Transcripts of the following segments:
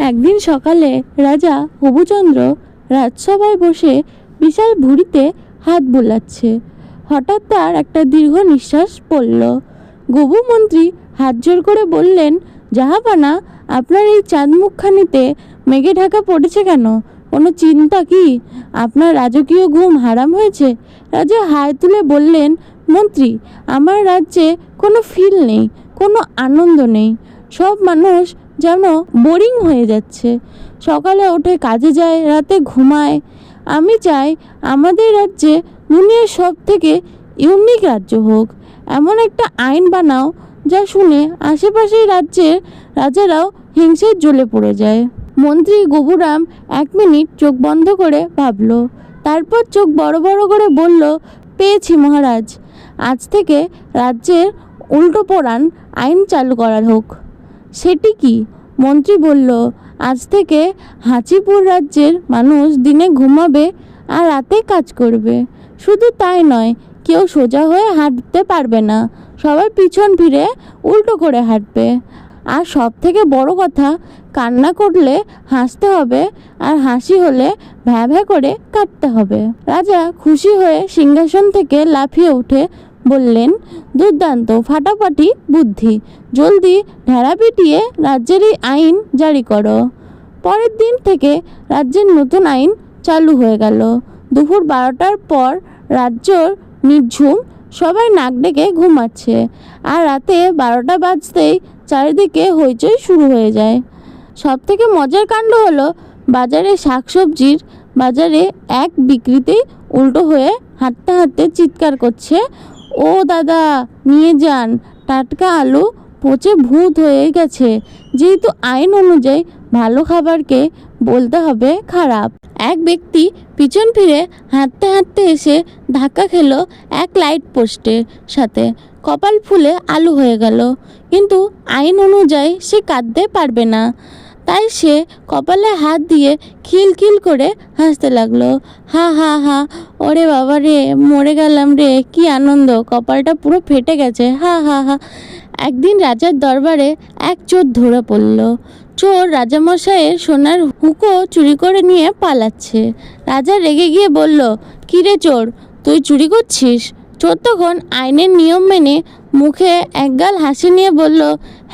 একদিন সকালে রাজা হবুচন্দ্র রাজসভায় বসে বিশাল ভুঁড়িতে হাত বোলাচ্ছে। হঠাৎ তার একটা দীর্ঘ নিঃশ্বাস পড়ল। গবু মন্ত্রী হাত জোর করে বললেন, জাহাপানা, আপনার এই চাঁদ মুখখানিতে মেঘে ঢাকা পড়েছে কেন? কোনো চিন্তা কি? আপনার রাজকীয় ঘুম হারাম হয়েছে? রাজা হাই তুলে বললেন, মন্ত্রী, আমার রাজ্যে কোনো ফিল নেই, কোনো আনন্দ নেই। সব মানুষ যেন বোরিং হয়ে যাচ্ছে। সকালে ওঠে কাজে যায়, রাতে ঘুমায়। আমি চাই আমাদের রাজ্যে দুনিয়ার সব থেকে ইউনিক রাজ্য হোক। এমন একটা আইন বানাও যা শুনে আশেপাশের রাজ্যের রাজারাও হিংসের জ্বলে পড়ে যায়। মন্ত্রী গবুরাম 1 মিনিট চোখ বন্ধ করে ভাবল, তারপর চোখ বড় বড় করে বলল, পেয়েছি মহারাজ। আজ থেকে রাজ্যের উল্টো পড়ান আইন চালু করা হোক। সেটি কি? মন্ত্রী বলল, আজ থেকে হাঁচিপুর রাজ্যের মানুষ দিনে ঘুমাবে আর রাতে কাজ করবে। শুধু তাই নয়, কেউ সোজা হয়ে হাঁটতে পারবে না, সবাই পিছন ফিরে উল্টো করে হাঁটবে। আর সব থেকে বড় কথা, কান্না করলে হাসতে হবে আর হাসি হলে ভ্যা ভ্যা করে কাঁদতে হবে। রাজা খুশি হয়ে সিংহাসন থেকে লাফিয়ে উঠে বললেন, দুর্দান্ত, ফাটাফাটি বুদ্ধি, জলদি ঢেড়া পিটিয়ে রাজ্যের এই আইন জারি করো। পরের দিন থেকে রাজ্যের নতুন আইন চালু হয়ে গেল। দুপুর 12টার পর রাজ্য নির্ঝুম, সবাই নাক ডেকে ঘুমাচ্ছে। আর রাতে 12টা বাজতেই চারিদিকে হইচই শুরু হয়ে যায়। সব থেকে মজার কাণ্ড হলো, বাজারে শাকসবজির বাজারে এক বিক্রিতেই উল্টো হয়ে হাঁটতে হাঁটতে চিৎকার করছে, ও দাদা, নিয়ে যান, টাটকা আলু পচে ভূত হয়ে গেছে। যেহেতু আইন অনুযায়ী ভালো খাবারকে বলতে হবে খারাপ। এক ব্যক্তি পিছন ফিরে হাঁটতে হাঁটতে এসে ধাক্কা খেলো এক লাইট পোস্টের সাথে। কপাল ফুলে আলু হয়ে গেল, কিন্তু আইন অনুযায়ী সে কাঁদতে পারবে না। তাই সে কপালে হাত দিয়ে খিলখিল করে হাসতে লাগলো, হা হা হা, ওরে বাবা রে, মরে গেলাম রে, কি আনন্দ, কপালটা পুরো ফেটে গেছে, হা হা হা। একদিন রাজার দরবারে এক চোর ধরে পড়ল। চোর রাজামশাইয়ের সোনার হুঁকো চুরি করে নিয়ে পালাচ্ছে। রাজা রেগে গিয়ে বলল, কিরে চোর, তুই চুরি করছিস? চোর তখন আইনের নিয়ম মেনে মুখে একগাল হাসি নিয়ে বলল,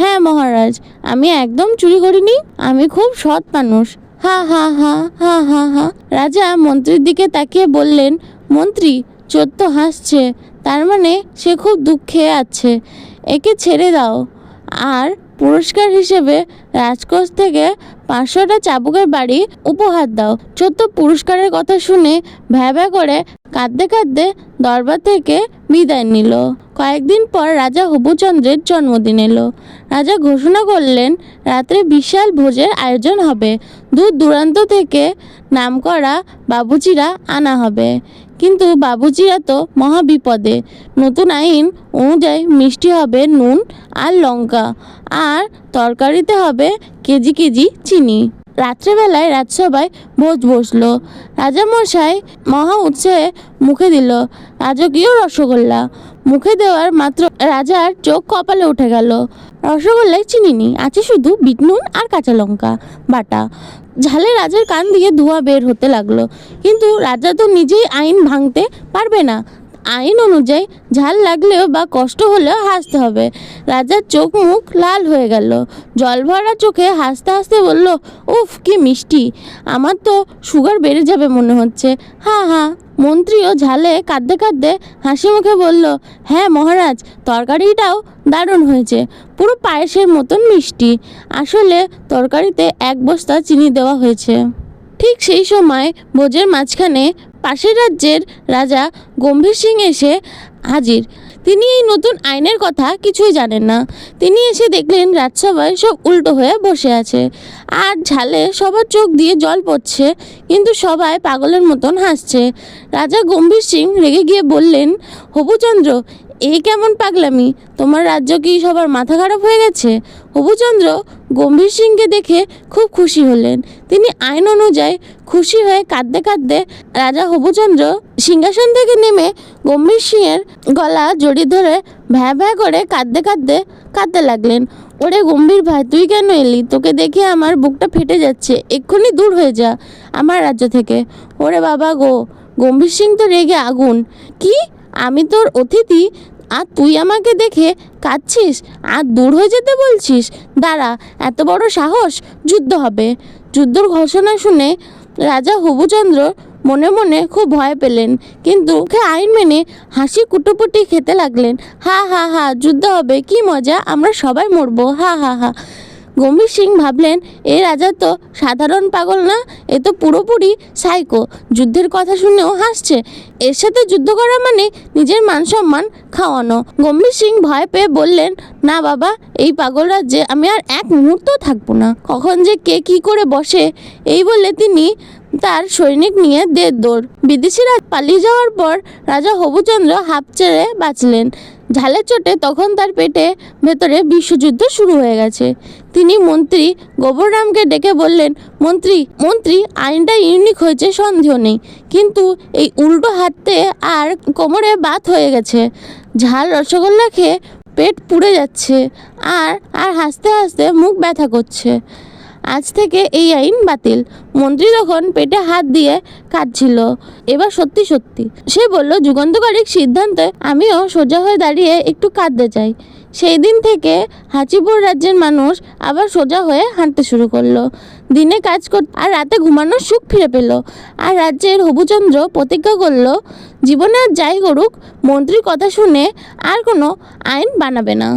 হ্যাঁ মহারাজ, আমি একদম চুরি করিনি, আমি খুব সৎ মানুষ, হা হা হা হা হা হা। রাজা মন্ত্রীর দিকে তাকিয়ে বললেন, মন্ত্রী, চোর তো হাসছে, তার মানে সে খুব দুঃখে আছে, একে ছেড়ে দাও। আর পুরস্কার হিসেবে রাজকোষ থেকে 500টা চাবুকের বাড়ি উপহার দাও। চোর তো পুরস্কারের কথা শুনে ভ্যা ভ্যা করে কাঁদতে কাঁদতে দরবার থেকে বিদায় নিল। কয়েকদিন পর রাজা হবুচন্দ্রের জন্মদিন এলো। রাজা ঘোষণা করলেন, রাত্রে বিশাল ভোজের আয়োজন হবে, দূর দূরান্ত থেকে নামকরা বাবুচিরা আনা হবে। কিন্তু বাবুচিরা তো মহা বিপদে। নতুন আইন অনুযায়ী মিষ্টি হবে নুন আর লঙ্কা, আর তরকারিতে হবে কেজি কেজি চিনি। রাত্রেবেলায় রাজসভায় ভোজ বসলো। রাজামশাই মহা উৎসাহে মুখে দিল রাজকীয় রসগোল্লা। মুখে দেওয়ার মাত্র রাজার চোখ কপালে উঠে গেল। রসগোল্লায় চিনি নেই, আছে শুধু বিট নুন আর কাঁচা লঙ্কা বাটা। ঝালে রাজার কান দিয়ে ধোঁয়া বের হতে লাগলো। কিন্তু রাজা তো নিজেই আইন ভাঙতে পারবে না। আইন অনুযায়ী ঝাল লাগলেও বা কষ্ট হলেও হাসতে হবে। রাজার চোখ মুখ লাল হয়ে গেল। জল ভরা চোখে হাসতে হাসতে বলল, উফ, কি মিষ্টি, আমার তো সুগার বেড়ে যাবে মনে হচ্ছে, হা হা। মন্ত্রীও ঝালে কাঁদতে কাঁদতে হাসি মুখে বলল, হ্যাঁ মহারাজ, তরকারিটাও দারুণ হয়েছে, পুরো পায়েসের মতন মিষ্টি। আসলে তরকারিতে 1 বস্তা চিনি দেওয়া হয়েছে। ঠিক সেই সময় ভোজের মাঝখানে পাশের রাজ্যের রাজা গম্ভীর সিং এসে হাজির। তিনি এই নতুন আইনের কথা কিছুই জানেন না। তিনি এসে দেখলেন রাজসভায় সব উল্টো হয়ে বসে আছে, আর ঝালে সবার চোখ দিয়ে জল পড়ছে, কিন্তু সবাই পাগলের মতন হাসছে। রাজা গম্ভীর সিং রেগে গিয়ে বললেন, হবুচন্দ্র, এই কেমন পাগলামি, তোমার রাজ্য কি সবার মাথা খারাপ হয়ে গেছে? হবুচন্দ্র গম্ভীর সিংকে দেখে খুব খুশি হলেন। তিনি আইন অনুযায়ী খুশি হয়ে কাঁদতে কাঁদতে রাজা হবুচন্দ্র সিংহাসন থেকে নেমে গম্ভীর সিংয়ের গলা জড়িয়ে ধরে ভ্যা ভ্যা করে কাঁদতে লাগলেন। ওরে গম্ভীর ভাই, তুই কেন এলি? তোকে দেখে আমার বুকটা ফেটে যাচ্ছে, এক্ষুনি দূর হয়ে যা আমার রাজ্য থেকে। ওরে বাবা গো, গম্ভীর সিং তো রেগে আগুন। কি, আমি তোর অতিথি আর তুই আমাকে দেখে কাঁদছিস আর দূর হয়ে যেতে বলছিস? দাঁড়া, এত বড় সাহস, যুদ্ধ হবে। যুদ্ধর ঘোষণা শুনে রাজা হবুচন্দ্র মনে মনে খুব ভয় পেলেন, কিন্তু মুখে আইন মেনে হাসি কুটোপুটি খেতে লাগলেন। হা হা হা, যুদ্ধ হবে, কি মজা, আমরা সবাই মরবো, হা হা হা। গম্ভীর সিং ভাবলেন, এ রাজা তো সাধারণ পাগল না, এ তো পুরোপুরি সাইকো। যুদ্ধের কথা শুনেও হাসছে, এর সাথে যুদ্ধ করা মানে নিজের মান সম্মান খাওয়ানো। গম্ভীর সিং ভয় পেয়ে বললেন, না বাবা, এই পাগল রাজ্যে আমি আর এক মুহূর্ত থাকবো না। কখন যে কে কি করে বসে, এই বলে তিনি তার সৈনিক নিয়ে দৌড়। বিদেশিরা পালিয়ে যাওয়ার পর রাজা হবুচন্দ্র হাঁপ ছেড়ে বাঁচলেন। ঝালের চোটে তখন তার পেটে ভেতরে বিশ্বযুদ্ধ শুরু হয়ে গেছে। তিনি মন্ত্রী গোবররামকে ডেকে বললেন, মন্ত্রী মন্ত্রী আইনটা ইউনিক হয়েছে, সন্দেহ নেই, কিন্তু এই উল্টো হাঁটতে আর কোমরে বাত হয়ে গেছে। ঝাল রসগোল্লা খেয়ে পেট পুড়ে যাচ্ছে, আর আর হাসতে হাসতে মুখ ব্যথা করছে। আজ থেকে এই আইন বাতিল। মন্ত্রী তখন পেটে হাত দিয়ে কাঁদছিল। এবার সত্যি সত্যি সে বলল, যুগান্তকারী সিদ্ধান্তে আমিও সোজা হয়ে দাঁড়িয়ে একটু কাঁদতে চাই। সেই দিন থেকে হাঁচিপুর রাজ্যের মানুষ আবার সোজা হয়ে হাঁটতে শুরু করলো। দিনে কাজ করতে আর রাতে ঘুমানোর সুখ ফিরে পেল। আর রাজ্যের হবুচন্দ্র প্রতিজ্ঞা করলো, জীবনে আর যাই করুক, মন্ত্রীর কথা শুনে আর কোনো আইন বানাবে না।